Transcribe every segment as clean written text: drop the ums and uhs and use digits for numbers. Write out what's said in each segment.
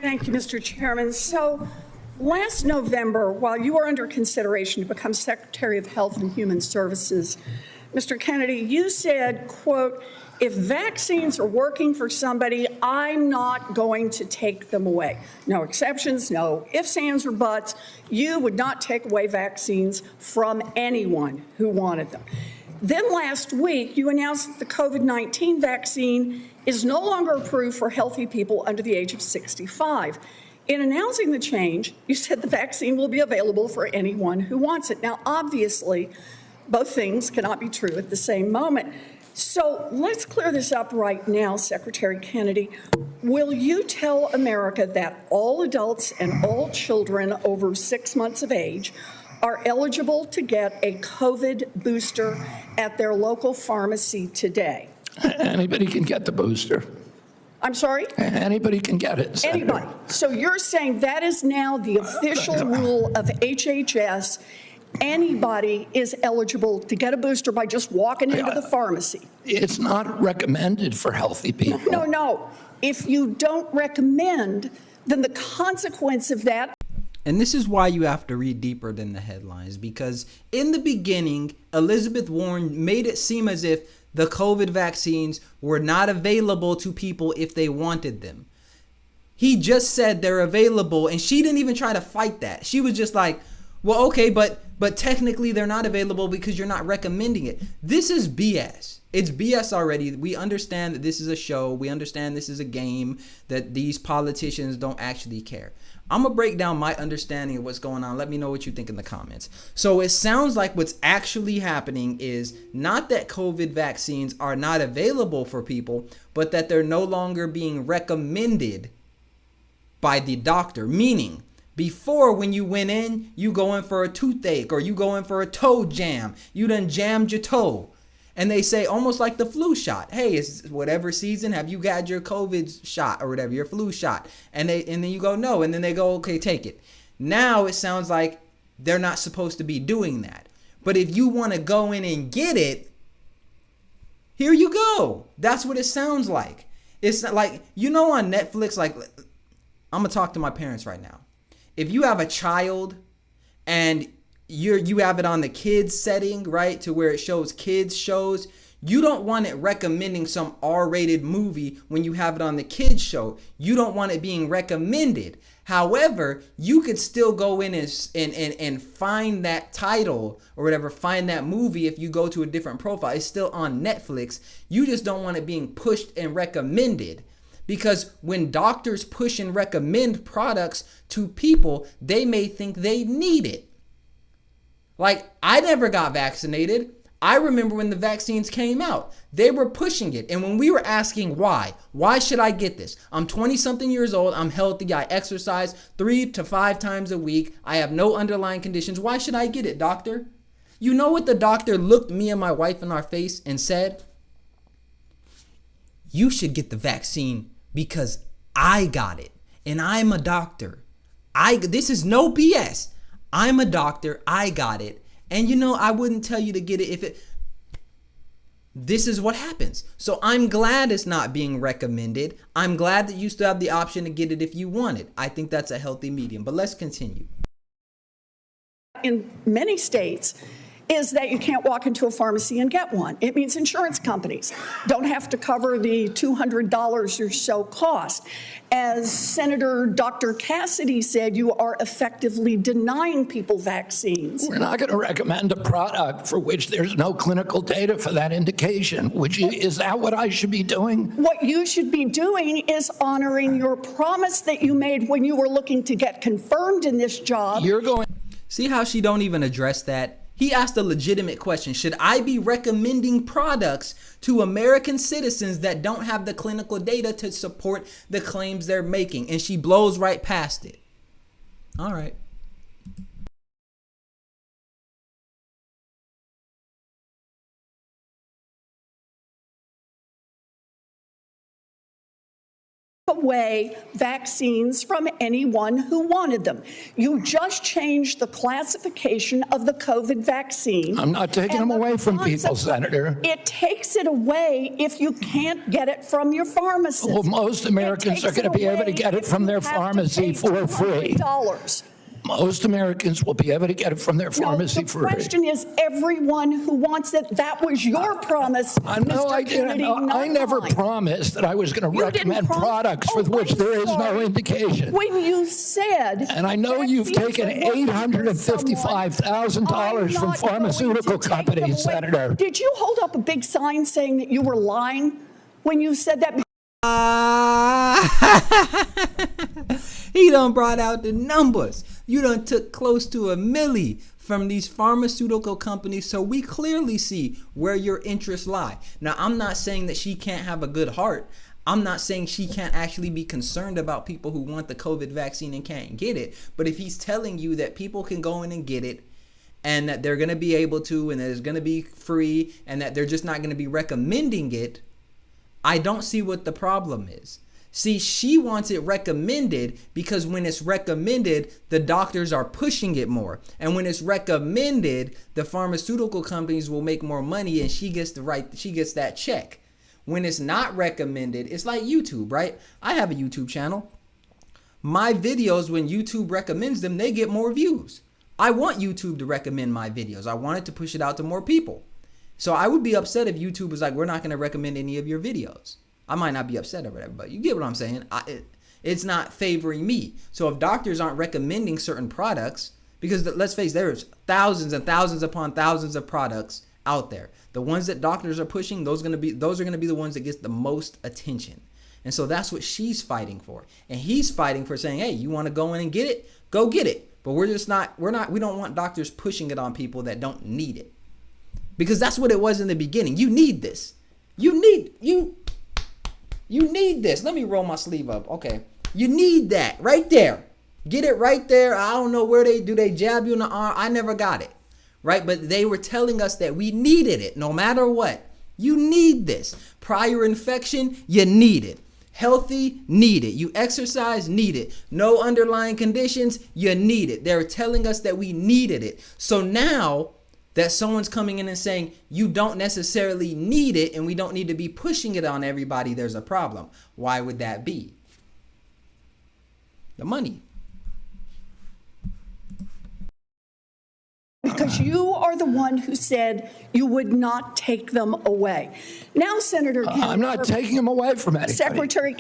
Thank you, Mr. Chairman. So last November, while you were under consideration to become Secretary of Health and Human Services, Mr. Kennedy, you said, quote, "If vaccines are working for somebody, I'm not going to take them away." No exceptions, no ifs, ands, or buts. You would not take away vaccines from anyone who wanted them. Then last week, you announced that the COVID-19 vaccine is no longer approved for healthy people under the age of 65. In announcing the change, you said the vaccine will be available for anyone who wants it. Now, obviously, both things cannot be true at the same moment. So let's clear this up right now, Secretary Kennedy. Will you tell America that all adults and all children over 6 months of age are eligible to get a COVID booster at their local pharmacy today? Anybody can get the booster. I'm sorry? Anybody can get it, Senator. Anybody. So you're saying that is now the official rule of HHS. Anybody is eligible to get a booster by just walking into the pharmacy. It's not recommended for healthy people. No. If you don't recommend, then the consequence of that. And this is why you have to read deeper than the headlines, because in the beginning, Elizabeth Warren made it seem as if the COVID vaccines were not available to people if they wanted them. He just said they're available, and she didn't even try to fight that. She was just like, well, okay, but technically they're not available because you're not recommending it. This is BS. It's BS already. We understand that this is a show. We understand this is a game, that these politicians don't actually care. I'm going to break down my understanding of what's going on. Let me know what you think in the comments. So it sounds like what's actually happening is not that COVID vaccines are not available for people, but that they're no longer being recommended by the doctor. Meaning, before, when you went in, you go in for a toothache or you go in for a toe jam. You done jammed your toe. And they say, almost like the flu shot, hey, it's whatever season, have you got your COVID shot or whatever, your flu shot? And then you go, no. And then they go, okay, take it. Now it sounds like they're not supposed to be doing that. But if you want to go in and get it, here you go. That's what it sounds like. It's not like, on Netflix, like, I'm going to talk to my parents right now. If you have a child and you have it on the kids setting, right, to where it shows kids shows, you don't want it recommending some R-rated movie when you have it on the kids show. You don't want it being recommended. However, you could still go in and find that title or whatever, find that movie if you go to a different profile. It's still on Netflix. You just don't want it being pushed and recommended. Because when doctors push and recommend products to people, they may think they need it. Like, I never got vaccinated. I remember when the vaccines came out, they were pushing it. And when we were asking why should I get this? I'm 20 something years old. I'm healthy. I exercise 3 to 5 times a week. I have no underlying conditions. Why should I get it, doctor? You know what the doctor looked me and my wife in our face and said? You should get the vaccine because I got it and I'm a doctor. This is no BS. I'm a doctor. I got it. And I wouldn't tell you to get it this is what happens. So I'm glad it's not being recommended. I'm glad that you still have the option to get it if you want it. I think that's a healthy medium, but let's continue. In many states, is that you can't walk into a pharmacy and get one. It means insurance companies don't have to cover the $200 or so cost. As Senator Dr. Cassidy said, you are effectively denying people vaccines. We're not going to recommend a product for which there's no clinical data for that indication. Is that what I should be doing? What you should be doing is honoring your promise that you made when you were looking to get confirmed in this job. See how she don't even address that? He asked a legitimate question. Should I be recommending products to American citizens that don't have the clinical data to support the claims they're making? And she blows right past it. All right. away vaccines from anyone who wanted them. You just changed the classification of the COVID vaccine. I'm not taking them away from people, Senator. It takes it away if you can't get it from your pharmacist. Well, most Americans are going to be able to get it from their pharmacy for free. Most Americans will be able to get it from their pharmacy for free. The question is everyone who wants it. That was your promise, No, I Mr. didn't. Kennedy, I never not mine. promised that I was going to You didn't recommend promise- products for Oh, which I'm there is no sorry. indication. When you said, And I know you've vaccines taken are working for $855,000 from someone, I'm not pharmaceutical going to take them companies, away. Senator. Did you hold up a big sign saying that you were lying when you said that? He done brought out the numbers. You done took close to $1 million from these pharmaceutical companies, so we clearly see where your interests lie. Now, I'm not saying that she can't have a good heart. I'm not saying she can't actually be concerned about people who want the COVID vaccine and can't get it. But if he's telling you that people can go in and get it, and that they're going to be able to, and that it's going to be free, and that they're just not going to be recommending it, I don't see what the problem is. See, she wants it recommended because when it's recommended, the doctors are pushing it more. And when it's recommended, the pharmaceutical companies will make more money and she gets that check. When it's not recommended, it's like YouTube, right? I have a YouTube channel. My videos, when YouTube recommends them, they get more views. I want YouTube to recommend my videos. I want it to push it out to more people. So I would be upset if YouTube was like, we're not going to recommend any of your videos. I might not be upset or whatever, but you get what I'm saying. It's not favoring me. So if doctors aren't recommending certain products, because let's face it, there's thousands and thousands upon thousands of products out there. The ones that doctors are pushing, those are going to be the ones that get the most attention. And so that's what she's fighting for. And he's fighting for saying, hey, you want to go in and get it? Go get it. But we don't want doctors pushing it on people that don't need it. Because that's what it was in the beginning. You need this. You need this. Let me roll my sleeve up. Okay. You need that right there. Get it right there. I don't know where they jab you in the arm. I never got it. Right? But they were telling us that we needed it no matter what. You need this. Prior infection, you need it. Healthy, need it. You exercise, need it. No underlying conditions, you need it. They were telling us that we needed it. So now that someone's coming in and saying you don't necessarily need it and we don't need to be pushing it on everybody, there's a problem. Why would that be? The money. Because you are the one who said you would not take them away. Now, Senator Kennedy, I'm not taking them away from anybody. Secretary,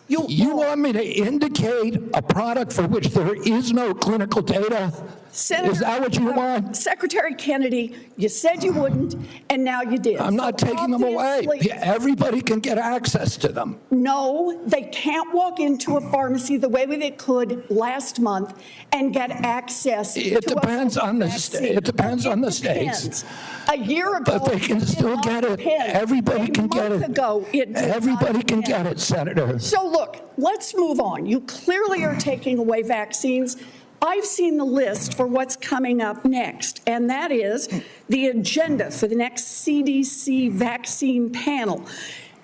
You want me to indicate a product for which there is no clinical data? Senator, Is that what you want? Secretary Kennedy, you said you wouldn't, and now you did. I'm not So taking them away. obviously- Everybody can get access to them. No, they can't walk into a pharmacy the way they could last month and get access. It to a depends on the vaccine. it depends on the It states. depends. A year ago, But they can it did still not get it. depend. Everybody A can get month it. ago, it did Everybody not can depend. get it, Senator. So look, let's move on. You clearly are taking away vaccines. I've seen the list for what's coming up next, and that is the agenda for the next CDC vaccine panel.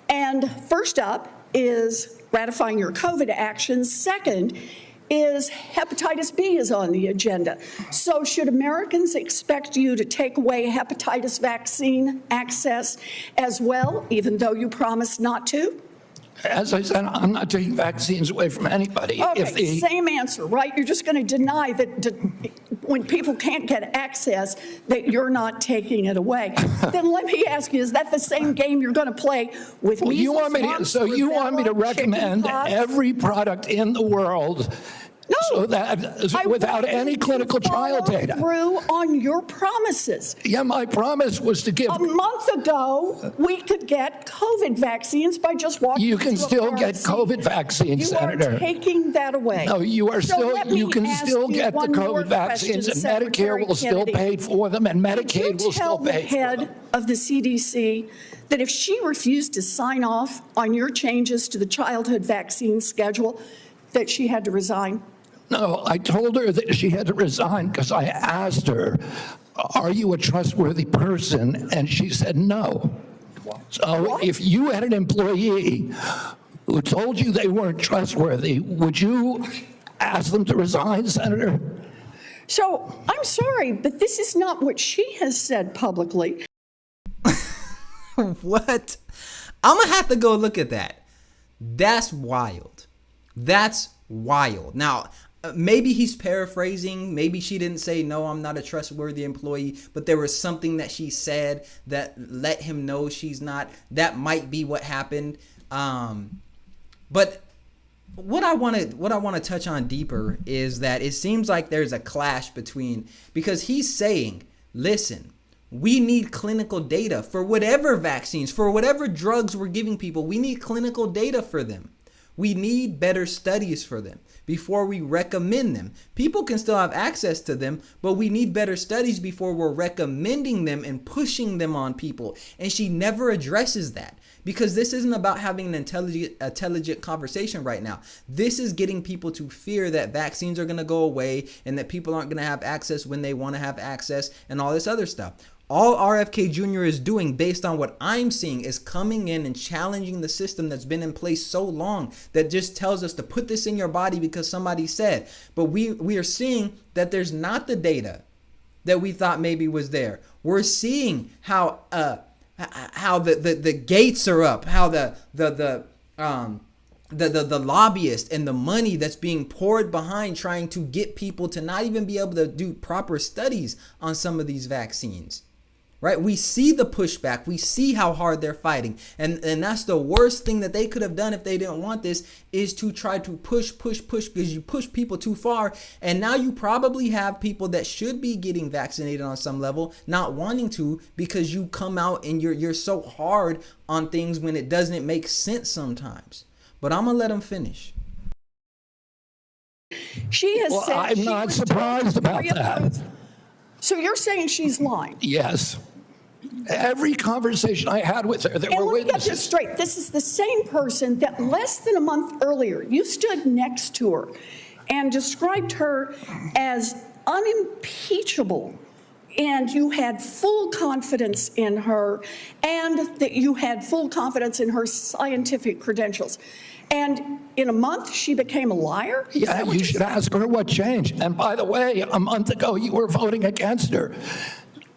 And first up is ratifying your COVID actions. Second is hepatitis B is on the agenda. So should Americans expect you to take away hepatitis vaccine access as well, even though you promised not to? As I said, I'm not taking vaccines away from anybody. Okay, same answer, right? You're just going to deny that when people can't get access, that you're not taking it away. Then let me ask you, is that the same game you're going to play with measles, you want me to, mumps, so you want me to rubella, recommend chickenpox? every product in the world so that I without want any you to clinical trial follow data? through on your promises. Yeah, my promise was to give. A month ago, we could get COVID vaccines by just walking You can into a still get pharmacy. COVID vaccines, You Senator. are taking that away. No, you are So still, let me you can ask still you get the one more COVID vaccines, and question, Medicare Secretary will still Kennedy. pay for them, and Medicaid will still pay Did you tell the for them. head of the CDC that if she refused to sign off on your changes to the childhood vaccine schedule, that she had to resign? No, I told her that she had to resign because I asked her, are you a trustworthy person? And she said no. So What? if you had an employee who told you they weren't trustworthy, would you ask them to resign, Senator? So I'm sorry, but this is not what she has said publicly. What? I'm gonna have to go look at that. That's wild. That's wild. Now, maybe he's paraphrasing. Maybe she didn't say, no, I'm not a trustworthy employee, but there was something that she said that let him know she's not. That might be what happened. But what I want to touch on deeper is that it seems like there's a clash because he's saying, listen, we need clinical data for whatever vaccines, for whatever drugs we're giving people. We need clinical data for them. We need better studies for them before we recommend them. People can still have access to them, but we need better studies before we're recommending them and pushing them on people. And she never addresses that, because this isn't about having an intelligent conversation right now. This is getting people to fear that vaccines are going to go away and that people aren't going to have access when they want to have access and all this other stuff. All RFK Jr. is doing, based on what I'm seeing, is coming in and challenging the system that's been in place so long that just tells us to put this in your body because somebody said. But we are seeing that there's not the data that we thought maybe was there. We're seeing how the gates are up, how the lobbyists and the money that's being poured behind trying to get people to not even be able to do proper studies on some of these vaccines. Right? We see the pushback. We see how hard they're fighting. And that's the worst thing that they could have done if they didn't want this, is to try to push, because you push people too far. And now you probably have people that should be getting vaccinated on some level not wanting to, because you come out and you're so hard on things when it doesn't make sense sometimes. But I'm going to let them finish. She has said I'm not surprised about that. So you're saying she's lying? Yes. Every conversation I had with her, there were witnesses. And let me get this straight. This is the same person that less than a month earlier, you stood next to her and described her as unimpeachable. And you had full confidence in her, and that you had full confidence in her scientific credentials. And in a month, she became a liar? Yeah, you should ask her what changed. And by the way, a month ago, you were voting against her.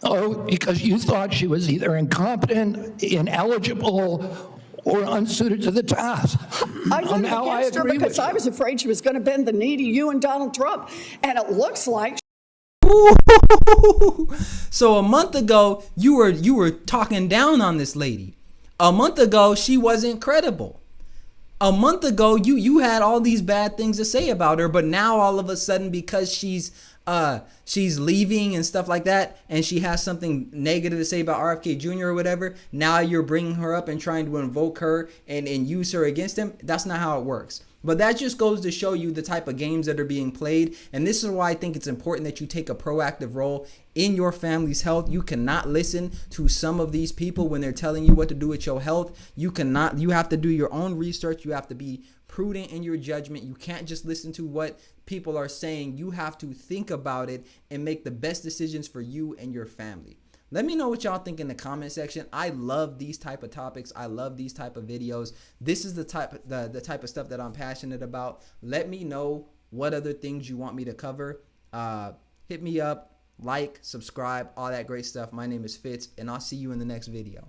Oh, because you thought she was either incompetent, ineligible, or unsuited to the task. I voted against her because I was afraid she was going to bend the knee to you and Donald Trump. And it looks like... So a month ago, you were talking down on this lady. A month ago, she wasn't credible. A month ago, you had all these bad things to say about her, but now all of a sudden, because she's leaving and stuff like that, and she has something negative to say about RFK Jr. or whatever, now you're bringing her up and trying to invoke her and use her against him. That's not how it works. But that just goes to show you the type of games that are being played. And this is why I think it's important that you take a proactive role in your family's health. You cannot listen to some of these people when they're telling you what to do with your health. You have to do your own research. You have to be prudent in your judgment. You can't just listen to what people are saying. You have to think about it and make the best decisions for you and your family. Let me know what y'all think in the comment section. I love these type of topics. I love these type of videos. This is the type of stuff that I'm passionate about. Let me know what other things you want me to cover. Hit me up, like, subscribe, all that great stuff. My name is Fitz, and I'll see you in the next video.